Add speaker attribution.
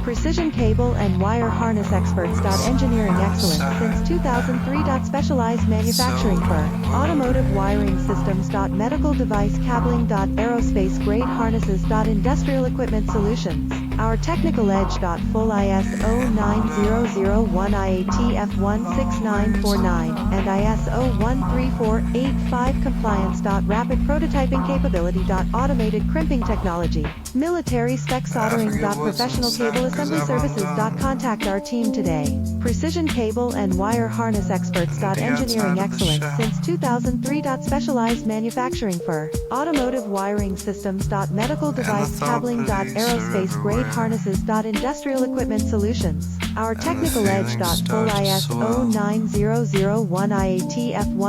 Speaker 1: Precision cable and wire harness experts. Engineering excellence since 2003. Specialized manufacturing for automotive wiring systems. Medical device cabling. Aerospace grade harnesses. Industrial equipment solutions. Our technical edge. Full ISO 9001 IATF 16949 and ISO 13485 compliance. Rapid prototyping capability. Automated crimping technology. Military spec soldering. Professional cable assembly services. Contact our team today. Precision cable and wire harness experts. Engineering excellence since 2003. Specialized manufacturing for automotive wiring systems. Medical device cabling. Aerospace grade harnesses. Industrial equipment solutions. Our technical edge. Full ISO 9001 IATF 1